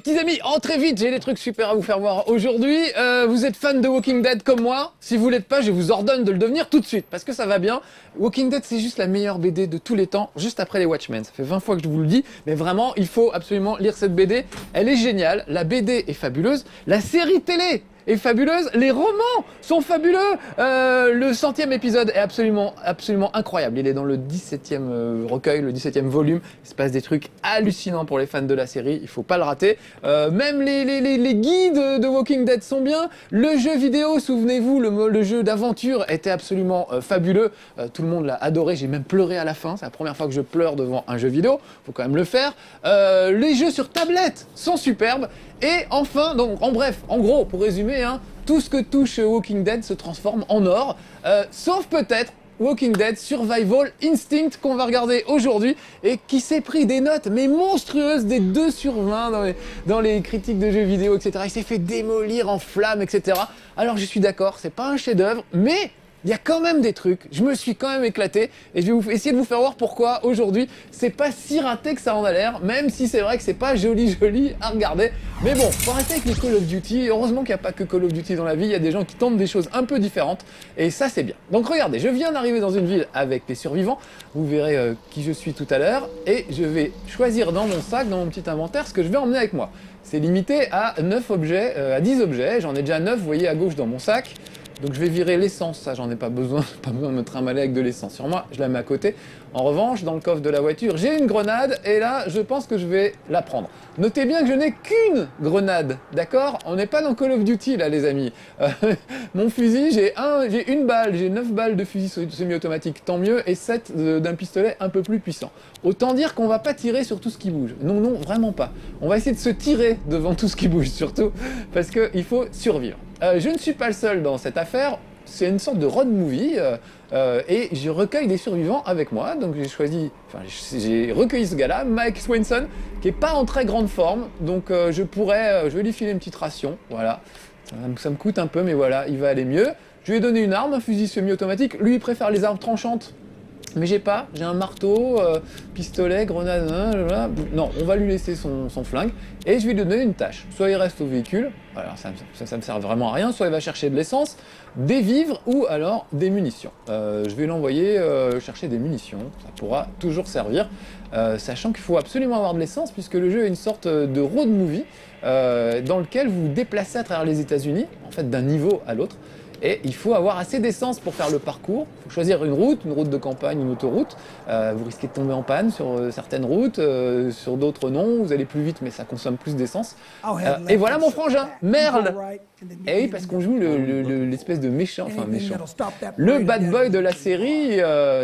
petits amis, entrez vite, j'ai des trucs super à vous faire voir aujourd'hui. Vous êtes fan de Walking Dead comme moi? Si vous l'êtes pas, je vous ordonne de le devenir tout de suite, parce que ça va bien. Walking Dead, c'est juste la meilleure BD de tous les temps, juste après les Watchmen. Ça fait 20 fois que je vous le dis, mais vraiment, il faut absolument lire cette BD. Elle est géniale, la BD est fabuleuse, la série télé est fabuleuse, les romans sont fabuleux, le 100e épisode est absolument incroyable, il est dans le 17e recueil, le 17e volume, il se passe des trucs hallucinants pour les fans de la série, il faut pas le rater, même les guides de Walking Dead sont bien, le jeu vidéo, souvenez-vous, le jeu d'aventure était absolument fabuleux, tout le monde l'a adoré, j'ai même pleuré à la fin, c'est la première fois que je pleure devant un jeu vidéo, faut quand même le faire, les jeux sur tablette sont superbes, et enfin, donc en bref, en gros, pour résumer, hein, tout ce que touche Walking Dead se transforme en or, sauf peut-être Walking Dead Survival Instinct qu'on va regarder aujourd'hui et qui s'est pris des notes mais monstrueuses, des 2 sur 20 dans les critiques de jeux vidéo, etc. Il s'est fait démolir en flammes, etc. Alors je suis d'accord, c'est pas un chef-d'œuvre, mais il y a quand même des trucs, je me suis quand même éclaté et je vais essayer de vous faire voir pourquoi aujourd'hui c'est pas si raté que ça en a l'air, même si c'est vrai que c'est pas joli à regarder. Mais bon, faut arrêter avec les Call of Duty, heureusement qu'il n'y a pas que Call of Duty dans la vie, il y a des gens qui tentent des choses un peu différentes et ça c'est bien. Donc regardez, je viens d'arriver dans une ville avec des survivants, vous verrez qui je suis tout à l'heure et je vais choisir dans mon sac, dans mon petit inventaire, ce que je vais emmener avec moi. C'est limité à 9 objets, à 10 objets, j'en ai déjà 9, vous voyez à gauche dans mon sac. Donc je vais virer l'essence, ça j'en ai pas besoin de me trimballer avec de l'essence sur moi, je la mets à côté. En revanche, dans le coffre de la voiture, j'ai une grenade et là, je pense que je vais la prendre. Notez bien que je n'ai qu'une grenade, d'accord? On n'est pas dans Call of Duty là les amis. Mon fusil, j'ai une balle, j'ai 9 balles de fusil semi-automatique, tant mieux, et 7 d'un pistolet un peu plus puissant. Autant dire qu'on va pas tirer sur tout ce qui bouge. Non, non, vraiment pas. On va essayer de se tirer devant tout ce qui bouge surtout, parce qu'il faut survivre. Je ne suis pas le seul dans cette affaire, c'est une sorte de road movie et je recueille des survivants avec moi, donc j'ai recueilli ce gars-là, Mike Swenson, qui est pas en très grande forme, donc je vais lui filer une petite ration, voilà, ça me coûte un peu, mais voilà, il va aller mieux. Je lui ai donné une arme, un fusil semi-automatique, lui il préfère les armes tranchantes, mais j'ai un marteau, pistolet, grenade, non, on va lui laisser son flingue, et je vais lui donner une tâche. Soit il reste au véhicule, alors ça me sert vraiment à rien, soit il va chercher de l'essence, des vivres, ou alors des munitions. Je vais l'envoyer chercher des munitions, ça pourra toujours servir, sachant qu'il faut absolument avoir de l'essence, puisque le jeu est une sorte de road movie, dans lequel vous vous déplacez à travers les États-Unis, en fait d'un niveau à l'autre, et il faut avoir assez d'essence pour faire le parcours. Il faut choisir une route de campagne, une autoroute. Vous risquez de tomber en panne sur certaines routes, sur d'autres non. Vous allez plus vite, mais ça consomme plus d'essence. Et voilà mon frangin, Merle. Et oui, parce qu'on joue l'espèce de méchant, le bad boy de la série,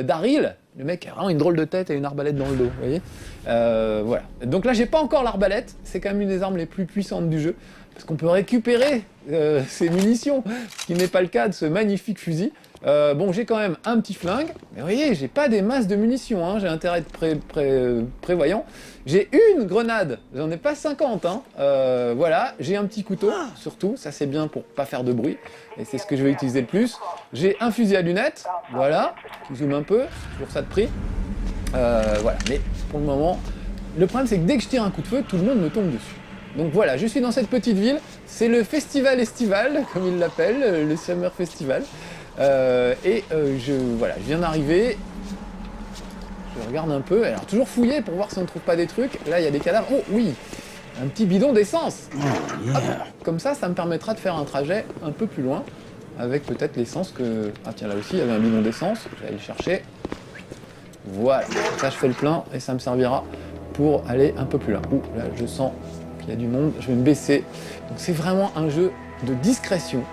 Daryl. Le mec a vraiment une drôle de tête et une arbalète dans le dos, vous voyez. Voilà. Donc là, j'ai pas encore l'arbalète. C'est quand même une des armes les plus puissantes du jeu. Parce qu'on peut récupérer ces munitions, ce qui n'est pas le cas de ce magnifique fusil. Bon, j'ai quand même un petit flingue, mais vous voyez, j'ai pas des masses de munitions, hein, j'ai intérêt à être prévoyant. J'ai une grenade, j'en ai pas 50, hein. Voilà, j'ai un petit couteau, surtout, ça c'est bien pour pas faire de bruit, et c'est ce que je vais utiliser le plus. J'ai un fusil à lunettes, voilà, qui zoome un peu, toujours ça de prix. Voilà, mais pour le moment, le problème c'est que dès que je tire un coup de feu, tout le monde me tombe dessus. Donc voilà, je suis dans cette petite ville, c'est le festival estival, comme ils l'appellent, le Summer Festival. Voilà, je viens d'arriver, je regarde un peu, alors toujours fouiller pour voir si on ne trouve pas des trucs. Là, il y a des cadavres. Oh oui, un petit bidon d'essence. Hop, comme ça me permettra de faire un trajet un peu plus loin, avec peut-être l'essence que... Ah tiens, là aussi, il y avait un bidon d'essence, je vais aller le chercher. Voilà, ça je fais le plein et ça me servira pour aller un peu plus loin. Ouh, là, je sens... il y a du monde, je vais me baisser. Donc c'est vraiment un jeu de discrétion.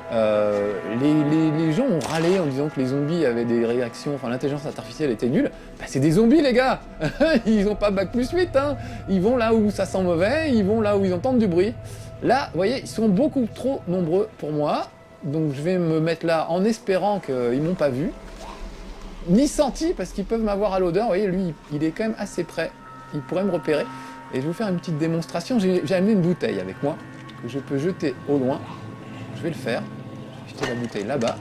Les gens ont râlé en disant que les zombies avaient des réactions, enfin l'intelligence artificielle était nulle. Bah c'est des zombies les gars. Ils ont pas bac plus 8, hein. Ils vont là où ça sent mauvais, ils vont là où ils entendent du bruit. Là, vous voyez, ils sont beaucoup trop nombreux pour moi. Donc je vais me mettre là en espérant qu'ils m'ont pas vu. Ni senti, parce qu'ils peuvent m'avoir à l'odeur. Vous voyez, lui, il est quand même assez près. Il pourrait me repérer. Et je vais vous faire une petite démonstration. J'ai amené une bouteille avec moi, que je peux jeter au loin. Je vais le faire. Je vais jeter la bouteille là-bas.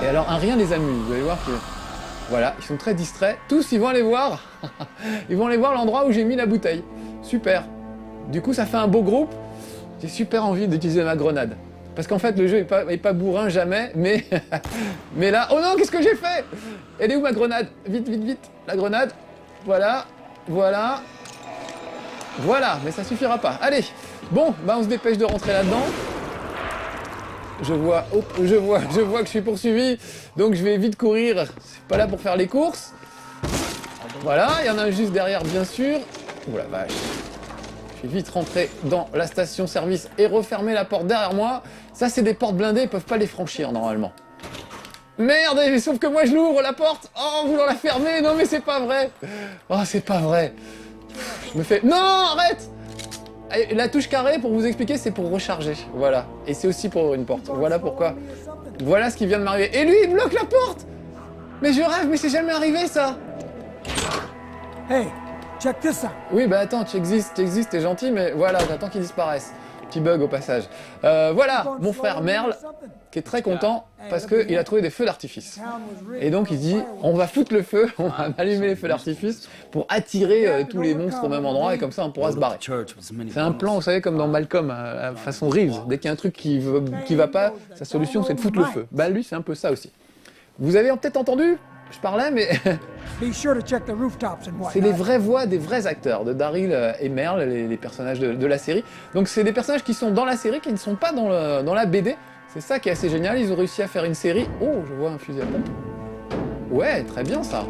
Et alors, un rien les amuse. Vous allez voir que... Voilà, ils sont très distraits. Tous, ils vont aller voir. Ils vont aller voir l'endroit où j'ai mis la bouteille. Super. Du coup, ça fait un beau groupe. J'ai super envie d'utiliser ma grenade. Parce qu'en fait, le jeu est pas bourrin jamais, mais... mais là... Oh non, qu'est-ce que j'ai fait? Elle est où ma grenade? Vite, vite, vite. La grenade. Voilà. Voilà. Voilà, mais ça suffira pas. Allez. Bon, bah on se dépêche de rentrer là-dedans. Je vois que je suis poursuivi. Donc je vais vite courir. C'est pas là pour faire les courses. Voilà, il y en a un juste derrière, bien sûr. Ouh la vache. Je vais vite rentrer dans la station-service et refermer la porte derrière moi. Ça, c'est des portes blindées, ils peuvent pas les franchir, normalement. Merde, sauf que moi, je l'ouvre, la porte. Oh, vouloir la fermer. Non, mais c'est pas vrai. Oh, c'est pas vrai. Je me fais... Non, arrête. La touche carrée, pour vous expliquer, c'est pour recharger. Voilà. Et c'est aussi pour une porte. Voilà pourquoi. Voilà ce qui vient de m'arriver. Et lui, il bloque la porte. Mais je rêve, mais c'est jamais arrivé, ça. Hey, check this out. Oui, bah attends, tu existes, t'es gentil, mais voilà, j'attends qu'il disparaisse. Petit bug au passage. Voilà, mon frère Merle, qui est très content parce qu'il a trouvé des feux d'artifice. Et donc il dit, on va foutre le feu, on va allumer les feux d'artifice pour attirer tous les monstres au même endroit et comme ça on pourra se barrer. C'est un plan, vous savez, comme dans Malcolm, façon Reeves. Dès qu'il y a un truc qui va pas, sa solution c'est de foutre le feu. Bah lui c'est un peu ça aussi. Vous avez peut-être entendu? Je parlais, mais c'est les vraies voix des vrais acteurs, de Daryl et Merle, les personnages de la série. Donc c'est des personnages qui sont dans la série, qui ne sont pas dans la BD. C'est ça qui est assez génial, ils ont réussi à faire une série... Oh, je vois un fusil à pompe. Ouais, très bien ça.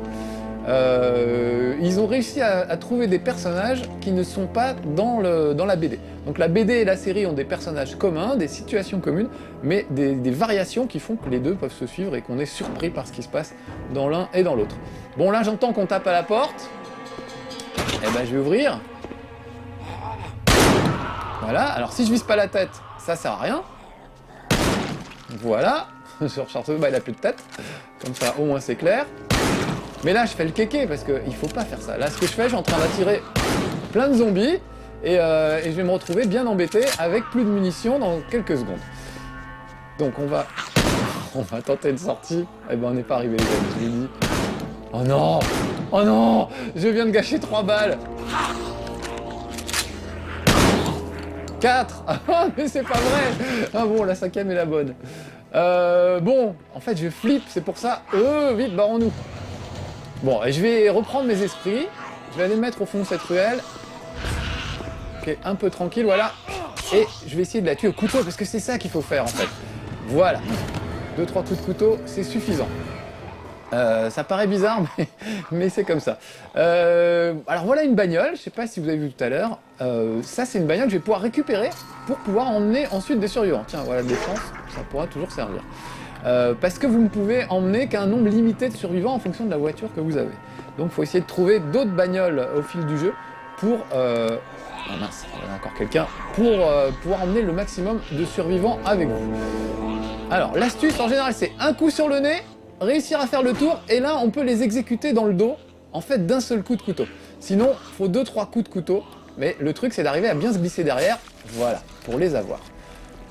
Ils ont réussi à trouver des personnages qui ne sont pas dans la BD. Donc la BD et la série ont des personnages communs, des situations communes, mais des variations qui font que les deux peuvent se suivre et qu'on est surpris par ce qui se passe dans l'un et dans l'autre. Bon là j'entends qu'on tape à la porte. Eh ben je vais ouvrir. Voilà, alors si je vise pas la tête, ça sert à rien. Voilà, sur Charteau, bah il a plus de tête. Comme ça au moins c'est clair. Mais là, je fais le kéké parce qu'il faut pas faire ça. Là, ce que je fais, je suis en train d'attirer plein de zombies et je vais me retrouver bien embêté avec plus de munitions dans quelques secondes. Donc on va tenter une sortie. Eh ben, on n'est pas arrivé les amis, je vous le dis. Oh non! Oh non! Je viens de gâcher 3 balles! 4! Ah, mais c'est pas vrai! Ah bon, la 5e est la bonne. Bon, en fait, je flippe, c'est pour ça. Vite, barrons-nous. Bon, et je vais reprendre mes esprits. Je vais aller me mettre au fond de cette ruelle. Ok, un peu tranquille, voilà. Et je vais essayer de la tuer au couteau, parce que c'est ça qu'il faut faire, en fait. Voilà. 2-3 coups de couteau, c'est suffisant. Ça paraît bizarre, mais c'est comme ça. Alors voilà une bagnole, je sais pas si vous avez vu tout à l'heure. Ça, c'est une bagnole que je vais pouvoir récupérer pour pouvoir emmener ensuite des survivants. Tiens, voilà, l'essence, ça pourra toujours servir. Parce que vous ne pouvez emmener qu'un nombre limité de survivants en fonction de la voiture que vous avez. Donc il faut essayer de trouver d'autres bagnoles au fil du jeu pour... Oh mince, il y en a encore quelqu'un. Pour pouvoir emmener le maximum de survivants avec vous. Alors l'astuce en général c'est un coup sur le nez, réussir à faire le tour, et là on peut les exécuter dans le dos, en fait d'un seul coup de couteau. Sinon, il faut 2-3 coups de couteau, mais le truc c'est d'arriver à bien se glisser derrière, voilà, pour les avoir.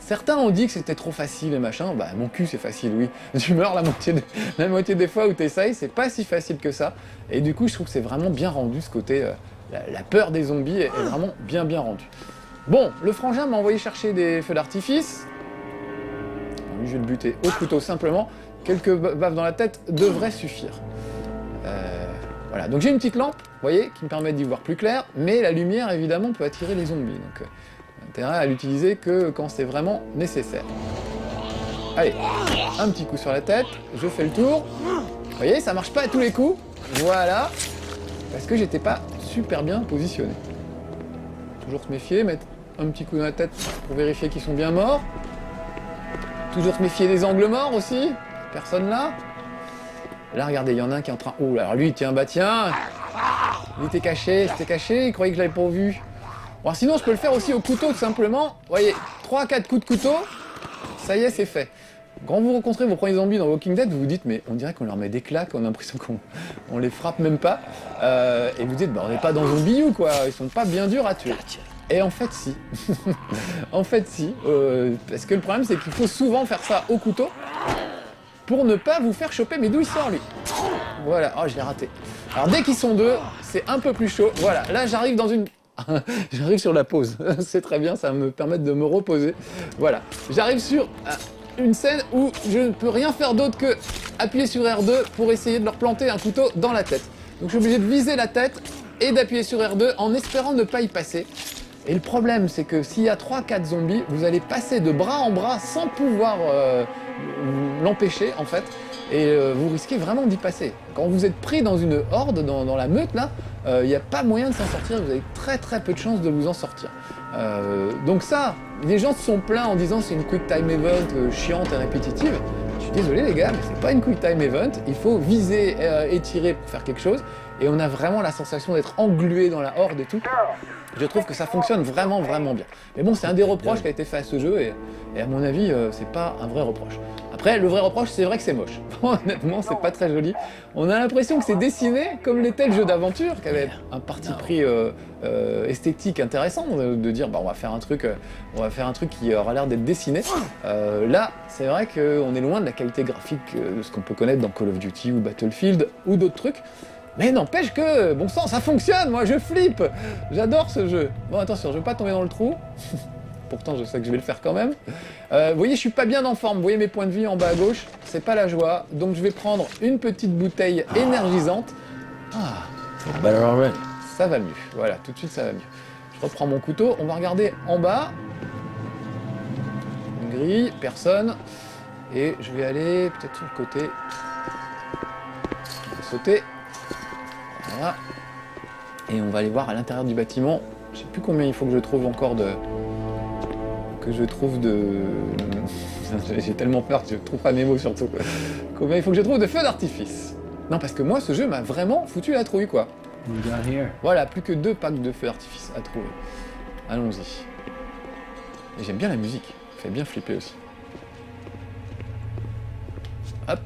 Certains ont dit que c'était trop facile et machin, bah mon cul c'est facile, oui. Tu meurs la moitié des fois où t'essayes, c'est pas si facile que ça. Et du coup je trouve que c'est vraiment bien rendu ce côté, la peur des zombies est vraiment bien rendue. Bon, le frangin m'a envoyé chercher des feux d'artifice. Lui je vais le buter au couteau simplement, quelques baffes dans la tête devraient suffire. Voilà, donc j'ai une petite lampe, vous voyez, qui me permet d'y voir plus clair, mais la lumière évidemment peut attirer les zombies. Donc, intérêt à l'utiliser que quand c'est vraiment nécessaire. Allez, un petit coup sur la tête, je fais le tour. Vous voyez, ça marche pas à tous les coups. Voilà, parce que j'étais pas super bien positionné. Toujours se méfier, mettre un petit coup dans la tête pour vérifier qu'ils sont bien morts. Toujours se méfier des angles morts aussi. Personne là. Là, regardez, il y en a un qui est en train... Oh, alors lui, tiens, bah tiens. Il était caché, il croyait que je l'avais pas vu. Bon, sinon, je peux le faire aussi au couteau, tout simplement. Vous voyez, 3-4 coups de couteau, ça y est, c'est fait. Quand vous rencontrez vos premiers zombies dans Walking Dead, vous vous dites, mais on dirait qu'on leur met des claques, on a l'impression qu'on les frappe même pas. Et vous dites, bah, on n'est pas dans Zombie U, quoi, ils sont pas bien durs à tuer. Et en fait, si. En fait, si. Parce que le problème, c'est qu'il faut souvent faire ça au couteau pour ne pas vous faire choper. Mais d'où il sort, lui? Voilà, oh, je l'ai raté. Alors, dès qu'ils sont deux, c'est un peu plus chaud. Voilà, là, j'arrive dans une J'arrive sur la pause. C'est très bien, ça va me permettre de me reposer. Voilà. J'arrive sur une scène où je ne peux rien faire d'autre que appuyer sur R2 pour essayer de leur planter un couteau dans la tête. Donc je suis obligé de viser la tête et d'appuyer sur R2 en espérant ne pas y passer. Et le problème, c'est que s'il y a 3-4 zombies, vous allez passer de bras en bras sans pouvoir l'empêcher, en fait. Et vous risquez vraiment d'y passer. Quand vous êtes pris dans une horde, dans la meute, là, il n'y a pas moyen de s'en sortir. Vous avez très très peu de chances de vous en sortir. Donc ça, les gens se sont plaints en disant c'est une quick time event chiante et répétitive. Je suis désolé les gars, mais c'est pas une quick time event. Il faut viser et tirer pour faire quelque chose. Et on a vraiment la sensation d'être englué dans la horde et tout. Je trouve que ça fonctionne vraiment vraiment bien. Mais bon, c'est un des reproches qui a été fait à ce jeu et à mon avis, c'est pas un vrai reproche. Après, le vrai reproche, c'est vrai que c'est moche. Honnêtement, c'est pas très joli. On a l'impression que c'est dessiné comme l'était le jeu d'aventure, qui avait un parti pris esthétique intéressant, de dire bah, on va faire un truc qui aura l'air d'être dessiné. Là, c'est vrai qu'on est loin de la qualité graphique de ce qu'on peut connaître dans Call of Duty ou Battlefield ou d'autres trucs. Mais n'empêche que, bon sang, ça fonctionne, moi je flippe. J'adore ce jeu. Bon, attention, je vais pas tomber dans le trou. Pourtant, je sais que je vais le faire quand même. Vous voyez, je suis pas bien en forme. Vous voyez mes points de vie en bas à gauche. C'est pas la joie. Donc, je vais prendre une petite bouteille énergisante. Ah, ça va mieux. Voilà, tout de suite, ça va mieux. Je reprends mon couteau. On va regarder en bas. Une grille, personne. Et je vais aller peut-être sur le côté. On va sauter. Voilà. Et on va aller voir à l'intérieur du bâtiment. Je sais plus combien il faut que je trouve encore de... J'ai tellement peur que je trouve pas mes mots surtout. Combien il faut que je trouve de feux d'artifice? Non, parce que moi, ce jeu m'a vraiment foutu la trouille, quoi. Voilà, plus que 2 packs de feux d'artifice à trouver. Allons-y. Et j'aime bien la musique. Ça fait bien flipper aussi. Hop.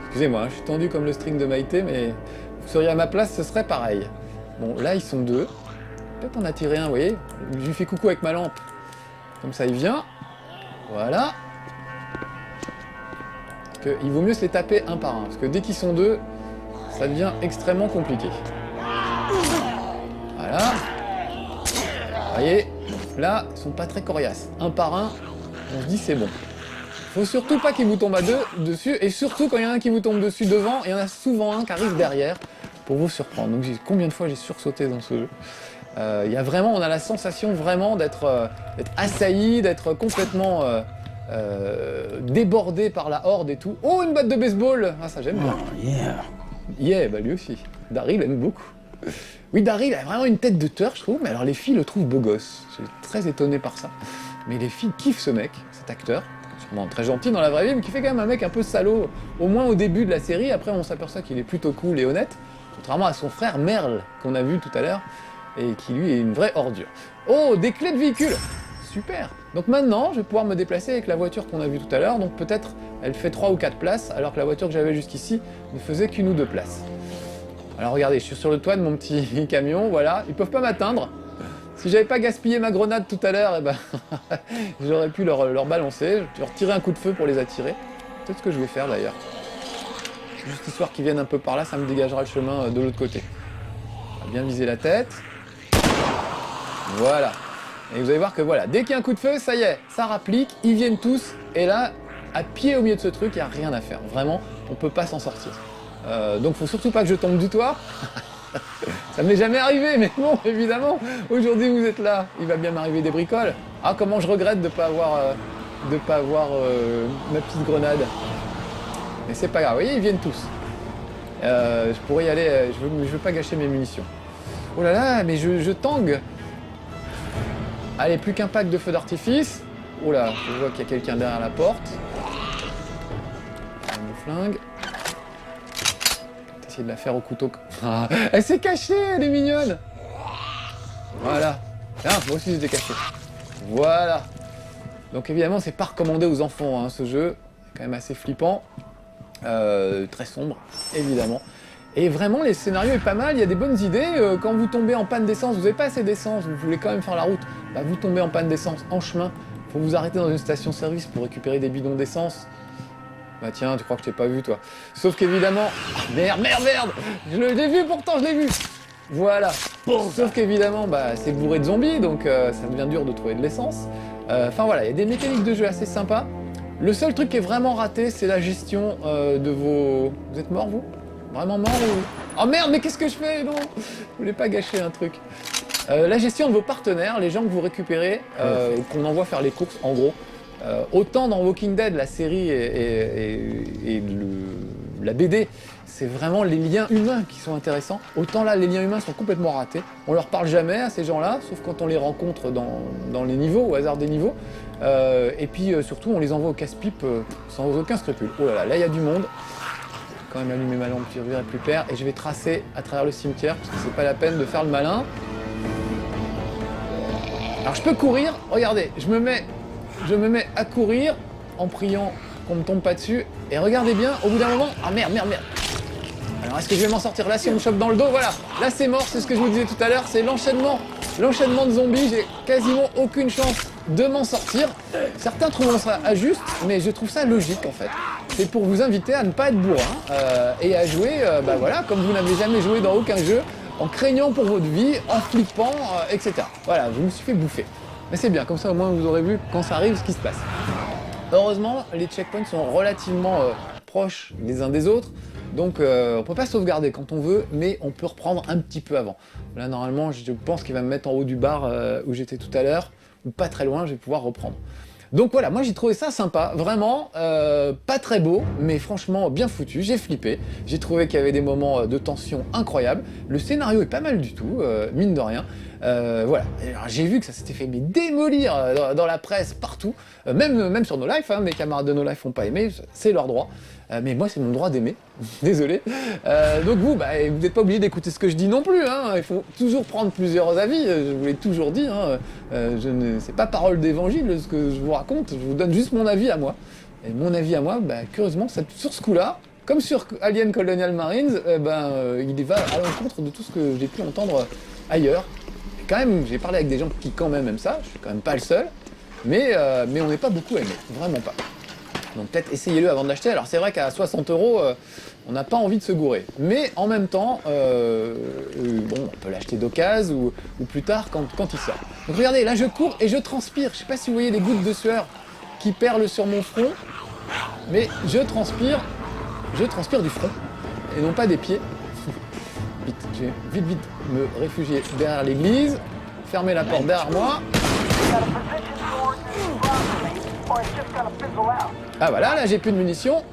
Excusez-moi, je suis tendu comme le string de Maïté, mais vous seriez à ma place, ce serait pareil. Bon, là, ils sont 2. Peut-être en attirer un, vous voyez. Je lui fais coucou avec ma lampe. Comme ça, il vient. Voilà. Parce il vaut mieux se les taper un par un. Parce que dès qu'ils sont 2, ça devient extrêmement compliqué. Voilà. Vous voyez, là, ils sont pas très coriaces. Un par un, on se dit c'est bon. Faut surtout pas qu'il vous tombe à 2 dessus, et surtout quand il y en a un qui vous tombe dessus devant, il y en a souvent un qui arrive derrière pour vous surprendre. Donc combien de fois j'ai sursauté dans ce jeu. Il y a vraiment, on a la sensation vraiment d'être assailli, d'être complètement débordé par la horde et tout. Oh, une batte de baseball! Ah, ça j'aime bien. Oh, yeah. Yeah, bah lui aussi. Daryl aime beaucoup. Oui, Daryl a vraiment une tête de tueur, je trouve, mais alors les filles le trouvent beau gosse. Je suis très étonné par ça. Mais les filles kiffent ce mec, cet acteur. Sûrement très gentil dans la vraie vie, mais qui fait quand même un mec un peu salaud, au moins au début de la série. Après, on s'aperçoit qu'il est plutôt cool et honnête, contrairement à son frère Merle, qu'on a vu tout à l'heure, et qui lui est une vraie ordure. Oh, des clés de véhicule! Super! Donc maintenant, je vais pouvoir me déplacer avec la voiture qu'on a vue tout à l'heure, donc peut-être elle fait 3 ou 4 places, alors que la voiture que j'avais jusqu'ici ne faisait qu'une ou 2 places. Alors regardez, je suis sur le toit de mon petit camion, voilà, ils peuvent pas m'atteindre. Si j'avais pas gaspillé ma grenade tout à l'heure, eh ben, j'aurais pu leur balancer, je vais leur tirer un coup de feu pour les attirer. Peut-être ce que je vais faire d'ailleurs. Juste histoire qu'ils viennent un peu par là, ça me dégagera le chemin de l'autre côté. On va bien viser la tête. Voilà. Et vous allez voir que voilà, dès qu'il y a un coup de feu, ça y est, ça rapplique, ils viennent tous, et là, à pied au milieu de ce truc, il n'y a rien à faire. Vraiment, on peut pas s'en sortir. Donc faut surtout pas que je tombe du toit. Ça m'est jamais arrivé, mais bon, évidemment, aujourd'hui vous êtes là, il va bien m'arriver des bricoles. Ah, comment je regrette de pas avoir ma petite grenade. Mais c'est pas grave, vous voyez, ils viennent tous. Je pourrais y aller, je veux pas gâcher mes munitions. Oh là là, mais je tangue. Allez, plus qu'un pack de feux d'artifice. Oh là, je vois qu'il y a quelqu'un derrière la porte. Mon flingue. Essayer de la faire au couteau. Ah, elle s'est cachée, elle est mignonne. Voilà. Tiens, moi aussi j'étais caché. Voilà. Donc évidemment, c'est pas recommandé aux enfants, hein, ce jeu. C'est quand même assez flippant. Très sombre, évidemment. Et vraiment, les scénarios est pas mal, il y a des bonnes idées. Quand vous tombez en panne d'essence, vous n'avez pas assez d'essence, vous voulez quand même faire la route, bah vous tombez en panne d'essence en chemin, faut vous arrêter dans une station-service pour récupérer des bidons d'essence. Bah tiens, tu crois que je t'ai pas vu, toi. Sauf qu'évidemment... Ah, merde, merde, merde. Je l'ai vu pourtant, je l'ai vu. Voilà. Sauf qu'évidemment, bah, c'est bourré de zombies, donc ça devient dur de trouver de l'essence. Enfin voilà, il y a des mécaniques de jeu assez sympas. Le seul truc qui est vraiment raté, c'est la gestion de vos... Vous êtes mort, vous? Vraiment mort ou... Oh merde, mais qu'est-ce que je fais? Non, je voulais pas gâcher un truc. La gestion de vos partenaires, les gens que vous récupérez, qu'on envoie faire les courses, en gros. Autant dans Walking Dead, la série et la BD, c'est vraiment les liens humains qui sont intéressants. Autant là, les liens humains sont complètement ratés. On leur parle jamais à ces gens-là, sauf quand on les rencontre dans les niveaux, au hasard des niveaux. Et puis surtout, on les envoie au casse-pipe sans aucun scrupule. Oh là là, là il y a du monde. Je vais quand même allumer ma lampe qui revient plus clair et je vais tracer à travers le cimetière parce que c'est pas la peine de faire le malin. Alors je peux courir, regardez, je me mets à courir en priant qu'on me tombe pas dessus. Et regardez bien, au bout d'un moment... Ah merde, merde, merde. Alors est-ce que je vais m'en sortir là si on me chope dans le dos? Voilà, là c'est mort, c'est ce que je vous disais tout à l'heure, c'est l'enchaînement de zombies. J'ai quasiment aucune chance de m'en sortir. Certains trouveront ça injuste, mais je trouve ça logique en fait. C'est pour vous inviter à ne pas être bourrin et à jouer, bah voilà, comme vous n'avez jamais joué dans aucun jeu, en craignant pour votre vie, en flippant, etc. Voilà, je me suis fait bouffer. Mais c'est bien, comme ça au moins vous aurez vu quand ça arrive ce qui se passe. Heureusement, les checkpoints sont relativement proches les uns des autres, donc on peut pas sauvegarder quand on veut, mais on peut reprendre un petit peu avant. Là normalement, je pense qu'il va me mettre en haut du bar où j'étais tout à l'heure, ou pas très loin, je vais pouvoir reprendre. Donc voilà, moi j'ai trouvé ça sympa, vraiment, pas très beau, mais franchement bien foutu, j'ai flippé, j'ai trouvé qu'il y avait des moments de tension incroyables, le scénario est pas mal du tout, mine de rien, voilà, j'ai vu que ça s'était fait mais démolir dans la presse, partout, même sur No Life, hein, mes camarades de No Life n'ont pas aimé, c'est leur droit, mais moi c'est mon droit d'aimer, désolé. Donc vous, bah, vous n'êtes pas obligé d'écouter ce que je dis non plus, hein. Il faut toujours prendre plusieurs avis, je vous l'ai toujours dit, hein. C'est pas parole d'évangile ce que je vous raconte, je vous donne juste mon avis à moi. Et mon avis à moi, bah, curieusement, sur ce coup-là, comme sur Alien Colonial Marines, il va à l'encontre de tout ce que j'ai pu entendre ailleurs. Et quand même, j'ai parlé avec des gens qui quand même aiment ça, je suis quand même pas le seul, mais on n'est pas beaucoup aimé, vraiment pas. Donc peut-être essayez-le avant de l'acheter. Alors c'est vrai qu'à 60 €, on n'a pas envie de se gourer. Mais en même temps, bon, on peut l'acheter d'occasion ou plus tard quand il sort. Donc regardez, là je cours et je transpire. Je sais pas si vous voyez les gouttes de sueur qui perlent sur mon front, mais je transpire du front et non pas des pieds. Vite, je vais vite me réfugier derrière l'église, fermer la porte derrière moi. Ah voilà, là j'ai plus de munitions,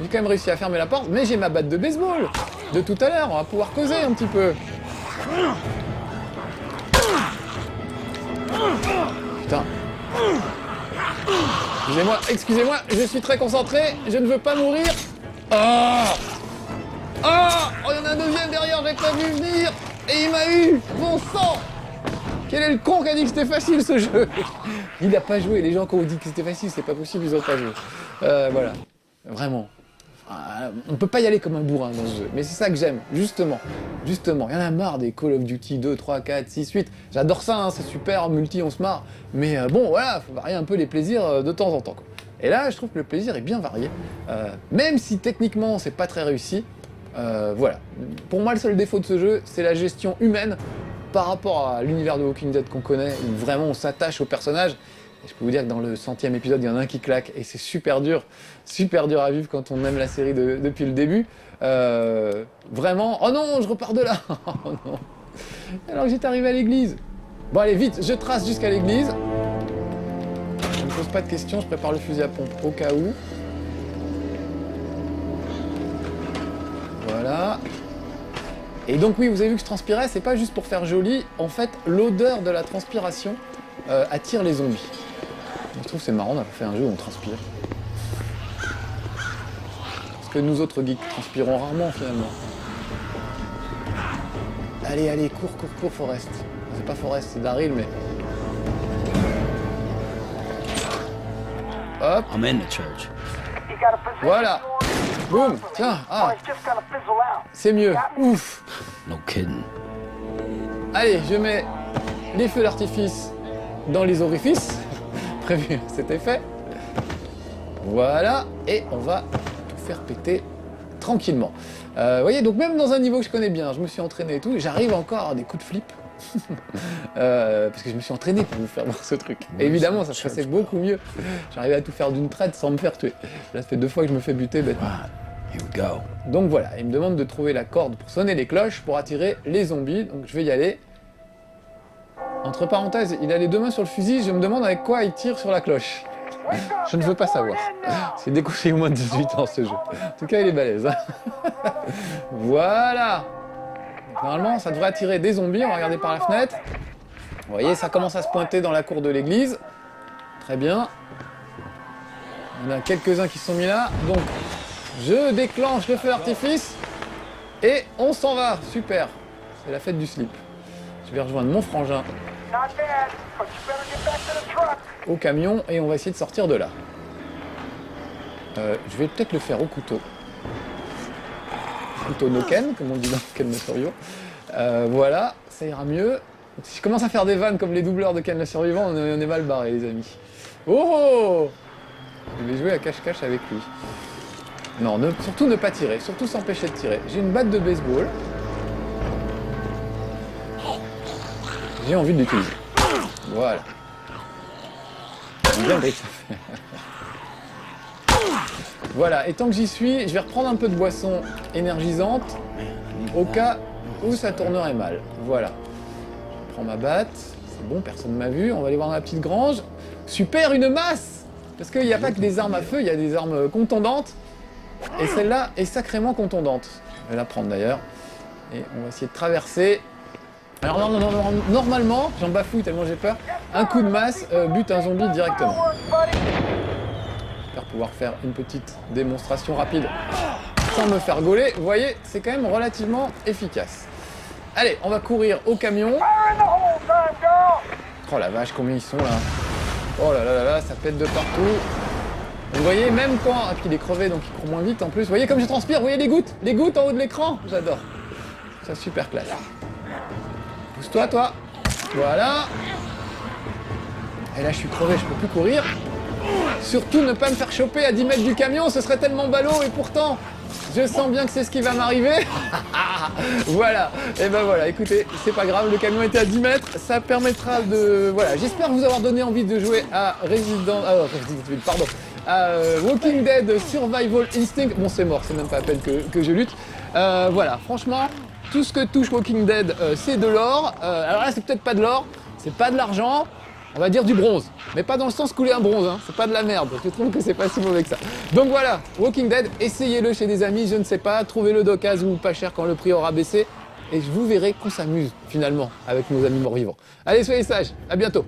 j'ai quand même réussi à fermer la porte, mais j'ai ma batte de baseball de tout à l'heure, on va pouvoir causer un petit peu. Putain. Excusez-moi, je suis très concentré, je ne veux pas mourir. Ah oh, il y en a un deuxième derrière, j'ai pas vu venir, et il m'a eu, mon sang. Quel est le con qui a dit que c'était facile ce jeu? Il n'a pas joué, les gens qui ont dit que c'était facile, c'est pas possible, ils ont pas joué. Voilà, vraiment. On peut pas y aller comme un bourrin dans ce jeu, mais c'est ça que j'aime, justement. Il y en a marre des Call of Duty 2, 3, 4, 6, 8. J'adore ça, hein, c'est super, en multi on se marre. Mais bon, voilà, faut varier un peu les plaisirs de temps en temps, quoi. Et là, je trouve que le plaisir est bien varié. Même si techniquement c'est pas très réussi, voilà. Pour moi, le seul défaut de ce jeu, c'est la gestion humaine. Par rapport à l'univers de Walking Dead qu'on connaît, où vraiment on s'attache aux personnages, et je peux vous dire que dans le 100e épisode, il y en a un qui claque, et c'est super dur à vivre quand on aime la série depuis le début. Vraiment... Oh non, je repars de là. Oh non. Alors que j'étais arrivé à l'église. Bon allez, vite, je trace jusqu'à l'église. Je ne me pose pas de questions, je prépare le fusil à pompe au cas où. Voilà. Et donc oui, vous avez vu que je transpirais, c'est pas juste pour faire joli, en fait, l'odeur de la transpiration attire les zombies. Donc, je trouve que c'est marrant d'avoir fait un jeu où on transpire. Parce que nous autres geeks transpirons rarement finalement. Allez, cours, Forrest. C'est pas Forrest, c'est Daryl, mais... Hop. I'm in the church. Voilà. Boum. Tiens, c'est mieux. Ouf. No kidding. Allez, je mets les feux d'artifice dans les orifices. Prévu, c'était fait. Voilà. Et on va faire péter tranquillement. Vous voyez, donc même dans un niveau que je connais bien, je me suis entraîné et tout, j'arrive encore à avoir des coups de flip. Parce que je me suis entraîné pour vous faire voir ce truc. Et évidemment, ça se passait beaucoup mieux. J'arrivais à tout faire d'une traite sans me faire tuer. Là, ça fait 2 fois que je me fais buter bêtement. Here we go. Donc voilà, il me demande de trouver la corde pour sonner les cloches pour attirer les zombies. Donc je vais y aller. Entre parenthèses, il a les 2 mains sur le fusil, je me demande avec quoi il tire sur la cloche. Je ne veux pas savoir. C'est déconseillé au moins de 18 ans ce jeu. En tout cas, il est balèze. Hein. Voilà. Normalement, ça devrait attirer des zombies. On va regarder par la fenêtre. Vous voyez, ça commence à se pointer dans la cour de l'église. Très bien. Il y en a quelques-uns qui sont mis là. Donc, je déclenche le feu d'artifice. Et on s'en va. Super. C'est la fête du slip. Je vais rejoindre mon frangin au camion et on va essayer de sortir de là. Je vais peut-être le faire au couteau. Couteau no Ken, comme on dit dans Ken le Survivant. Voilà, ça ira mieux. Donc, si je commence à faire des vannes comme les doubleurs de Ken le Survivant, on est mal barré les amis. Oh, je vais jouer à cache-cache avec lui. Non, surtout ne pas tirer, surtout s'empêcher de tirer. J'ai une batte de baseball. J'ai envie de l'utiliser. Voilà. Bien que ça fait. Voilà, et tant que j'y suis, je vais reprendre un peu de boisson énergisante au cas où ça tournerait mal. Voilà. Je prends ma batte. C'est bon, personne ne m'a vu. On va aller voir dans la petite grange. Super, une masse! Parce qu'il n'y a pas que des armes à feu, il y a des armes contondantes. Et celle-là est sacrément contondante. Je vais la prendre d'ailleurs. Et on va essayer de traverser. Alors normalement, j'en bafouille tellement j'ai peur, un coup de masse bute un zombie directement. J'espère pouvoir faire une petite démonstration rapide sans me faire gauler. Vous voyez, c'est quand même relativement efficace. Allez, on va courir au camion. Oh la vache, combien ils sont là. Oh là là là là, ça pète de partout. Vous voyez, même quand... Ah, puis il est crevé, donc il court moins vite en plus. Vous voyez comme je transpire, vous voyez les gouttes en haut de l'écran. J'adore. C'est super classe. Pousse-toi, toi. Voilà. Et là, je suis crevé, je peux plus courir. Surtout ne pas me faire choper à 10 mètres du camion, ce serait tellement ballot. Et pourtant, je sens bien que c'est ce qui va m'arriver. Voilà. Et ben voilà, écoutez, c'est pas grave, le camion était à 10 mètres. Ça permettra de... Voilà, j'espère vous avoir donné envie de jouer à Walking Dead Survival Instinct. Bon, c'est mort, c'est même pas à peine que je lutte. Voilà, franchement... Tout ce que touche Walking Dead, c'est de l'or. Alors là, c'est peut-être pas de l'or, c'est pas de l'argent, on va dire du bronze. Mais pas dans le sens couler un bronze, hein. C'est pas de la merde. Je trouve que c'est pas si mauvais que ça. Donc voilà, Walking Dead, essayez-le chez des amis, je ne sais pas, trouvez-le d'occasion ou pas cher quand le prix aura baissé. Et je vous verrai qu'on s'amuse finalement avec nos amis morts-vivants. Allez, soyez sages, à bientôt.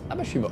Ah bah je suis mort.